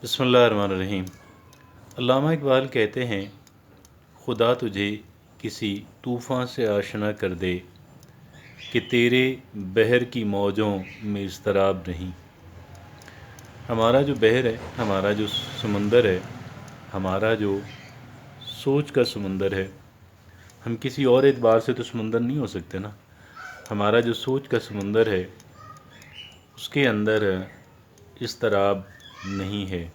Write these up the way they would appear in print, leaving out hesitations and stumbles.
بسم اللہ الرحمن الرحیم۔ علامہ اقبال کہتے ہیں خدا تجھے کسی طوفان سے آشنا کر دے کہ تیرے بحر کی موجوں میں اضطراب نہیں۔ ہمارا جو بحر ہے، ہمارا جو سمندر ہے، ہمارا جو سوچ کا سمندر ہے، ہم کسی اور اعتبار سے تو سمندر نہیں ہو سکتے نا۔ ہمارا جو سوچ کا سمندر ہے اس کے اندر اضطراب نہیں ہے۔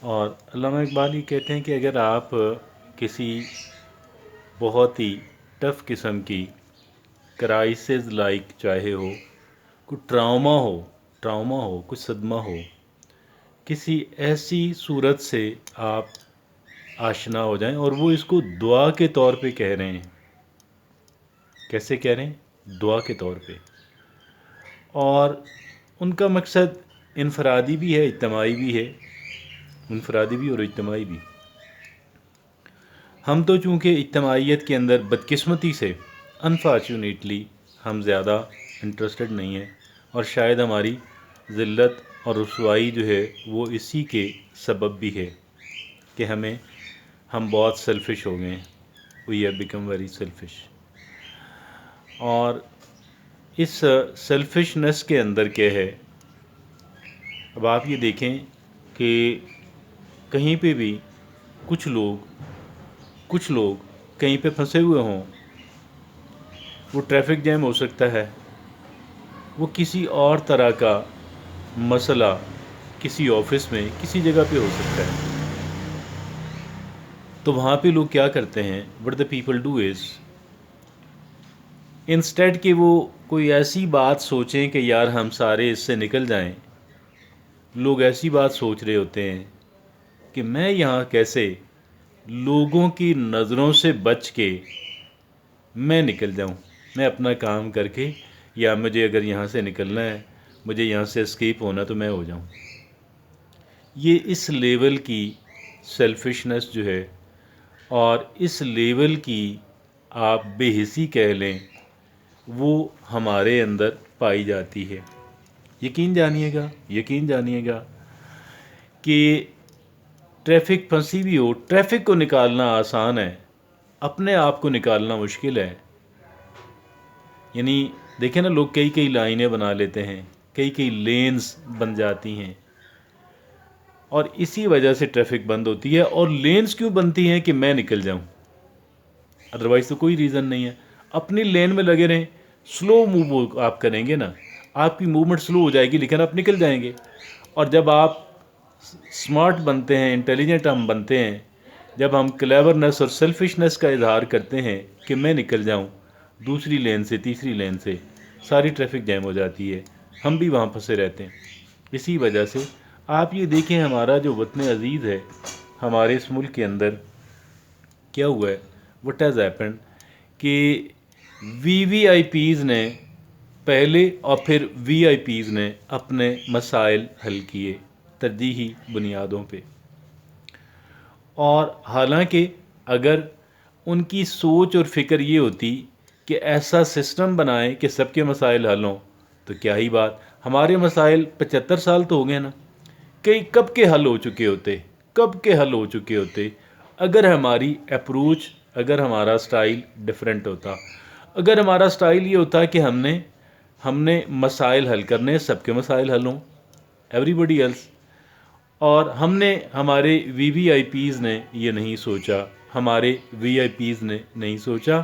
اور علامہ اقبال یہ کہتے ہیں کہ اگر آپ کسی بہت ہی ٹف قسم کی کرائسز لائک چاہے ہو، کوئی ٹراما ہو، کوئی صدمہ ہو، کسی ایسی صورت سے آپ آشنا ہو جائیں اور وہ اس کو دعا کے طور پہ کہہ رہے ہیں۔ کیسے کہہ رہے ہیں؟ دعا کے طور پہ۔ اور ان کا مقصد انفرادی بھی ہے، اجتماعی بھی ہے، انفرادی بھی اور اجتماعی بھی۔ ہم تو چونکہ اجتماعیت کے اندر بدقسمتی سے انفارچونیٹلی ہم زیادہ انٹرسٹڈ نہیں ہیں، اور شاید ہماری ذلت اور رسوائی جو ہے وہ اسی کے سبب بھی ہے کہ ہم بہت سیلفش ہو گئے ہیں۔ We have become very selfish. اور اس سیلفشنس کے اندر کیا ہے؟ اب آپ یہ دیکھیں کہ کہیں پہ بھی کچھ لوگ کہیں پہ پھنسے ہوئے ہوں، وہ ٹریفک جیم ہو سکتا ہے، وہ کسی اور طرح کا مسئلہ کسی آفس میں کسی جگہ پہ ہو سکتا ہے، تو وہاں پہ لوگ کیا کرتے ہیں؟ what the people do is instead کہ وہ کوئی ایسی بات سوچیں کہ یار ہم سارے اس سے نکل جائیں، لوگ ایسی بات سوچ رہے ہوتے ہیں کہ میں یہاں کیسے لوگوں کی نظروں سے بچ کے میں نکل جاؤں، میں اپنا کام کر کے، یا مجھے اگر یہاں سے نکلنا ہے، مجھے یہاں سے اسکیپ ہونا تو میں ہو جاؤں۔ یہ اس لیول کی سیلفشنس جو ہے اور اس لیول کی آپ بے حسی کہہ لیں، وہ ہمارے اندر پائی جاتی ہے۔ یقین جانیے گا کہ ٹریفک پھنسی بھی ہو، ٹریفک کو نکالنا آسان ہے، اپنے آپ کو نکالنا مشکل ہے۔ یعنی دیکھیں نا، لوگ کئی لائنیں بنا لیتے ہیں، کئی لینز بن جاتی ہیں، اور اسی وجہ سے ٹریفک بند ہوتی ہے۔ اور لینز کیوں بنتی ہیں؟ کہ میں نکل جاؤں، ادروائز تو کوئی ریزن نہیں ہے۔ اپنی لین میں لگے رہیں، سلو موو آپ کریں گے نا، آپ کی موومنٹ سلو ہو جائے گی، لیکن آپ نکل جائیں گے۔ اور جب آپ سمارٹ بنتے ہیں، انٹیلیجنٹ ہم بنتے ہیں، جب ہم کلیورنس اور سیلفشنس کا اظہار کرتے ہیں کہ میں نکل جاؤں دوسری لین سے، تیسری لین سے، ساری ٹریفک جیم ہو جاتی ہے، ہم بھی وہاں پھنسے رہتے ہیں۔ اسی وجہ سے آپ یہ دیکھیں، ہمارا جو وطن عزیز ہے، ہمارے اس ملک کے اندر کیا ہوا ہے؟ وٹ ہیز ہیپنڈ کہ وی آئی پیز نے پہلے اور پھر وی آئی پیز نے اپنے مسائل حل کیے ترجیحی بنیادوں پہ۔ اور حالانکہ اگر ان کی سوچ اور فکر یہ ہوتی کہ ایسا سسٹم بنائیں کہ سب کے مسائل حل ہوں، تو کیا ہی بات، ہمارے مسائل 75 سال تو ہو گئے نا، کب کے حل ہو چکے ہوتے اگر ہماری اپروچ، اگر ہمارا سٹائل ڈیفرنٹ ہوتا، اگر ہمارا سٹائل یہ ہوتا کہ ہم نے مسائل حل کرنے، سب کے مسائل حل ہوں، ایوری بڈی ایلس۔ اور ہمارے وی آئی پیز نے یہ نہیں سوچا، ہمارے وی آئی پیز نے نہیں سوچا،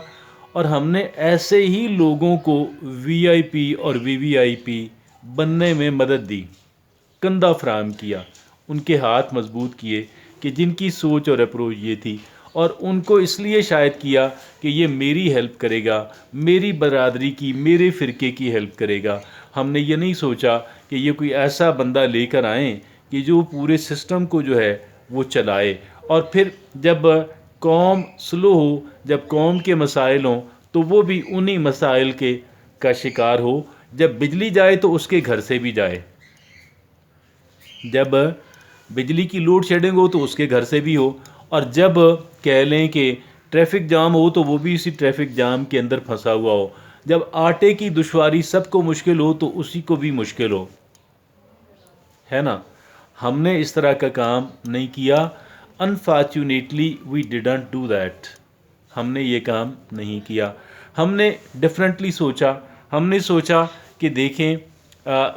اور ہم نے ایسے ہی لوگوں کو وی آئی پی اور وی آئی پی بننے میں مدد دی، کندھا فراہم کیا، ان کے ہاتھ مضبوط کیے کہ جن کی سوچ اور اپروچ یہ تھی، اور ان کو اس لیے شاید کیا کہ یہ میری ہیلپ کرے گا، میری برادری کی، میرے فرقے کی ہیلپ کرے گا۔ ہم نے یہ نہیں سوچا کہ یہ کوئی ایسا بندہ لے کر آئیں کہ جو پورے سسٹم کو جو ہے وہ چلائے، اور پھر جب قوم سلو ہو، جب قوم کے مسائل ہوں، تو وہ بھی انہی مسائل کا شکار ہو۔ جب بجلی جائے تو اس کے گھر سے بھی جائے، جب بجلی کی لوڈ شیڈنگ ہو تو اس کے گھر سے بھی ہو، اور جب کہہ لیں کہ ٹریفک جام ہو تو وہ بھی اسی ٹریفک جام کے اندر پھنسا ہوا ہو، جب آٹے کی دشواری سب کو مشکل ہو تو اسی کو بھی مشکل ہو، ہے نا۔ ہم نے اس طرح کا کام نہیں کیا. Unfortunately we didn't do that. ہم نے یہ کام نہیں کیا. ہم نے ڈفرینٹلی سوچا. ہم نے سوچا کہ دیکھیں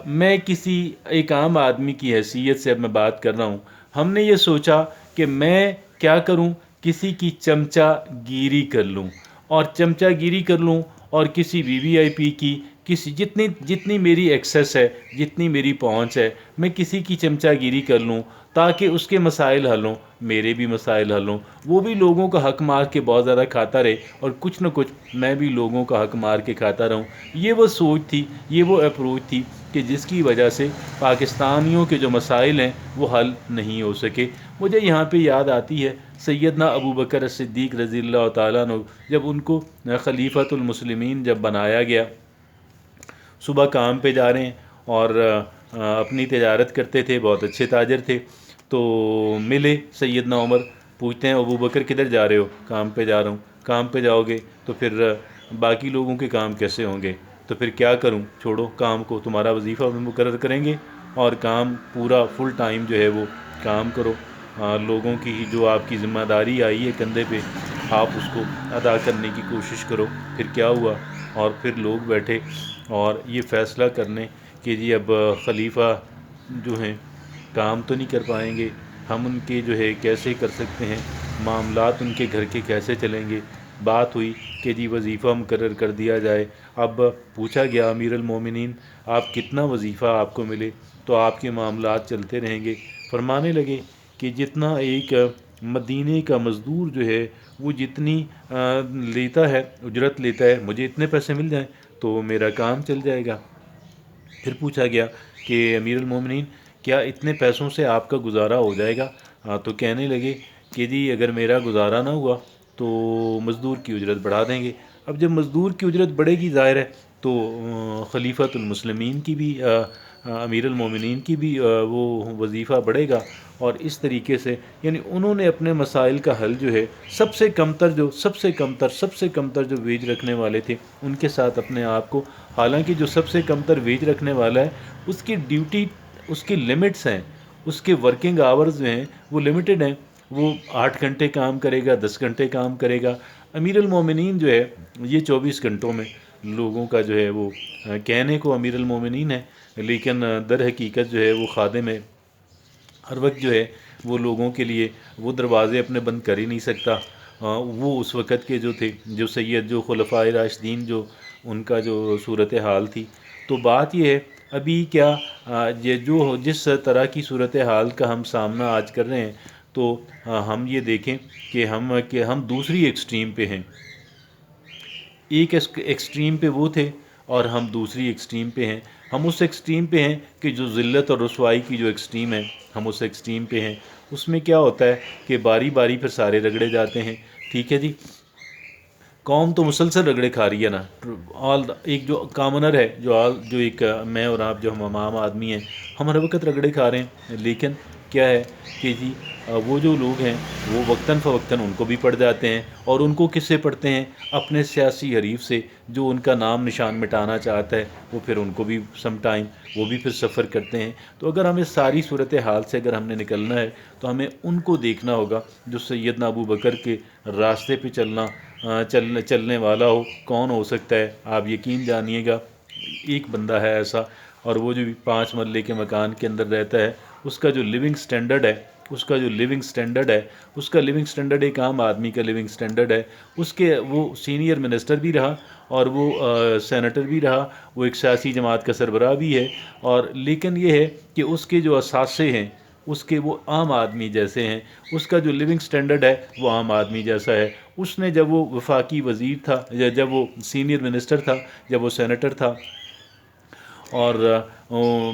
میں کسی ایک عام آدمی کی حیثیت سے اب میں بات کر رہا ہوں. ہم نے یہ سوچا کہ میں کیا کروں, کسی کی چمچہ گیری کر لوں, اور چمچہ گیری کر لوں, اور کسی وی وی آئی پی کی کسی جتنی میری ایکسیس ہے, جتنی میری پہنچ ہے, میں کسی کی چمچہ گیری کر لوں تاکہ اس کے مسائل حل ہوں, میرے بھی مسائل حل ہوں, وہ بھی لوگوں کا حق مار کے بہت زیادہ کھاتا رہے, اور کچھ نہ کچھ میں بھی لوگوں کا حق مار کے کھاتا رہوں. یہ وہ سوچ تھی, یہ وہ اپروچ تھی کہ جس کی وجہ سے پاکستانیوں کے جو مسائل ہیں وہ حل نہیں ہو سکے. مجھے یہاں پہ یاد آتی ہے سیدنا ابو بکر صدیق رضی اللہ تعالیٰ عنہ, جب ان کو خلیفۃ المسلمین جب بنایا گیا, صبح کام پہ جا رہے ہیں اور اپنی تجارت کرتے تھے, بہت اچھے تاجر تھے, تو ملے سیدنا عمر. پوچھتے ہیں ابو بکر کدھر جا رہے ہو؟ کام پہ جا رہا ہوں. کام پہ جاؤ گے تو پھر باقی لوگوں کے کام کیسے ہوں گے؟ تو پھر کیا کروں, چھوڑو کام کو, تمہارا وظیفہ بھی مقرر کریں گے اور کام پورا فل ٹائم جو ہے وہ کام کرو. لوگوں کی جو آپ کی ذمہ داری آئی ہے کندھے پہ, آپ اس کو ادا کرنے کی کوشش کرو. پھر کیا ہوا, اور پھر لوگ بیٹھے اور یہ فیصلہ کرنے کہ جی اب خلیفہ جو ہیں کام تو نہیں کر پائیں گے, ہم ان کے جو ہے کیسے کر سکتے ہیں, معاملات ان کے گھر کے کیسے چلیں گے. بات ہوئی کہ جی وظیفہ مقرر کر دیا جائے. اب پوچھا گیا امیر المومنین آپ کتنا وظیفہ آپ کو ملے تو آپ کے معاملات چلتے رہیں گے؟ فرمانے لگے کہ جتنا ایک مدینے کا مزدور جو ہے وہ جتنی لیتا ہے, اجرت لیتا ہے, مجھے اتنے پیسے مل جائیں تو میرا کام چل جائے گا. پھر پوچھا گیا کہ امیر المومنین کیا اتنے پیسوں سے آپ کا گزارا ہو جائے گا؟ تو کہنے لگے کہ جی اگر میرا گزارا نہ ہوا تو مزدور کی اجرت بڑھا دیں گے. اب جب مزدور کی اجرت بڑھے گی ظاہر ہے تو خلیفۃ المسلمین کی بھی, امیر المومنین کی بھی وہ وظیفہ بڑھے گا. اور اس طریقے سے یعنی انہوں نے اپنے مسائل کا حل جو ہے سب سے کمتر جو ویج رکھنے والے تھے ان کے ساتھ اپنے آپ کو, حالانکہ جو سب سے کمتر ویج رکھنے والا ہے اس کی ڈیوٹی, اس کی لمٹس ہیں, اس کے ورکنگ آورز جو ہیں وہ لمیٹڈ ہیں. وہ 8 گھنٹے کام کرے گا, 10 گھنٹے کام کرے گا. امیر المومنین جو ہے یہ 24 گھنٹوں میں لوگوں کا جو ہے وہ کہنے کو امیر المومنین ہے لیکن در حقیقت جو ہے وہ خادم ہے. ہر وقت جو ہے وہ لوگوں کے لیے وہ دروازے اپنے بند کر ہی نہیں سکتا. وہ اس وقت کے جو تھے, جو سید, جو خلفائے راشدین, جو ان کا جو صورت حال تھی. تو بات یہ ہے ابھی کیا یہ جو جس طرح کی صورت حال کا ہم سامنا آج کر رہے ہیں تو ہم یہ دیکھیں کہ ہم دوسری ایکسٹریم پہ ہیں. ایک ایکسٹریم پہ وہ تھے اور ہم دوسری ایکسٹریم پہ ہیں. ہم اس ایکسٹریم پہ ہیں کہ جو ذلت اور رسوائی کی جو ایکسٹریم ہے ہم اس ایکسٹریم پہ ہیں. اس میں کیا ہوتا ہے کہ باری باری پھر سارے رگڑے جاتے ہیں. ٹھیک ہے جی, قوم تو مسلسل رگڑے کھا رہی ہے نا. ایک جو کامنر ہے, جو ایک میں اور آپ جو ہم عام آدمی ہیں, ہم ہر وقت رگڑے کھا رہے ہیں. لیکن کیا ہے کہ جی وہ جو لوگ ہیں وہ وقتاً فوقتاً ان کو بھی پڑ جاتے ہیں, اور ان کو کس سے پڑھتے ہیں؟ اپنے سیاسی حریف سے جو ان کا نام نشان مٹانا چاہتا ہے, وہ پھر ان کو بھی سم ٹائم وہ بھی پھر سفر کرتے ہیں. تو اگر ہمیں ساری صورت حال سے اگر ہم نے نکلنا ہے تو ہمیں ان کو دیکھنا ہوگا جو سیدنا ابو بکر کے راستے پہ چلنے والا ہو. کون ہو سکتا ہے؟ آپ یقین جانیے گا ایک بندہ ہے ایسا, اور وہ جو 5 مرلے کے مکان کے اندر رہتا ہے, اس کا جو لیونگ سٹینڈرڈ ہے, اس کا لیونگ سٹینڈرڈ ایک عام آدمی کا لیونگ سٹینڈرڈ ہے. وہ سینئر منسٹر بھی رہا اور وہ سینیٹر بھی رہا, وہ ایک سیاسی جماعت کا سربراہ بھی ہے, اور لیکن یہ ہے کہ اس کے جو اثاثے ہیں اس کے وہ عام آدمی جیسے ہیں. اس کا جو لیونگ سٹینڈرڈ ہے وہ عام آدمی جیسا ہے. اس نے جب وہ وفاقی وزیر تھا, یا جب وہ سینئر منسٹر تھا, جب وہ سینیٹر تھا, اور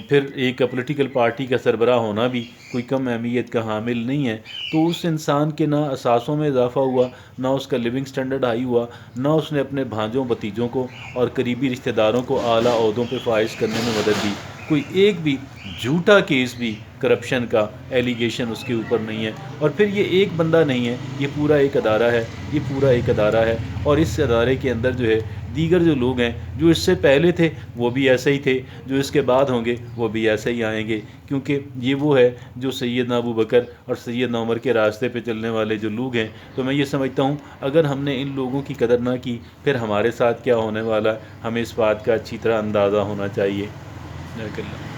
پھر ایک پولیٹیکل پارٹی کا سربراہ ہونا بھی کوئی کم اہمیت کا حامل نہیں ہے. تو اس انسان کے نہ اثاثوں میں اضافہ ہوا, نہ اس کا لیونگ سٹینڈرڈ ہائی ہوا, نہ اس نے اپنے بھانجوں بھتیجوں کو اور قریبی رشتہ داروں کو اعلیٰ عہدوں پہ فائز کرنے میں مدد دی. کوئی ایک بھی جھوٹا کیس بھی کرپشن کا ایلیگیشن اس کے اوپر نہیں ہے. اور پھر یہ ایک بندہ نہیں ہے, یہ پورا ایک ادارہ ہے, اور اس ادارے کے اندر جو ہے دیگر جو لوگ ہیں جو اس سے پہلے تھے وہ بھی ایسے ہی تھے، جو اس کے بعد ہوں گے وہ بھی ایسے ہی آئیں گے، کیونکہ یہ وہ ہے جو سیدنا ابو بکر اور سیدنا عمر کے راستے پہ چلنے والے جو لوگ ہیں۔ تو میں یہ سمجھتا ہوں اگر ہم نے ان لوگوں کی قدر نہ کی پھر ہمارے ساتھ کیا ہونے والا، ہمیں اس بات کا اچھی طرح اندازہ ہونا چاہیے۔ جزاک اللہ۔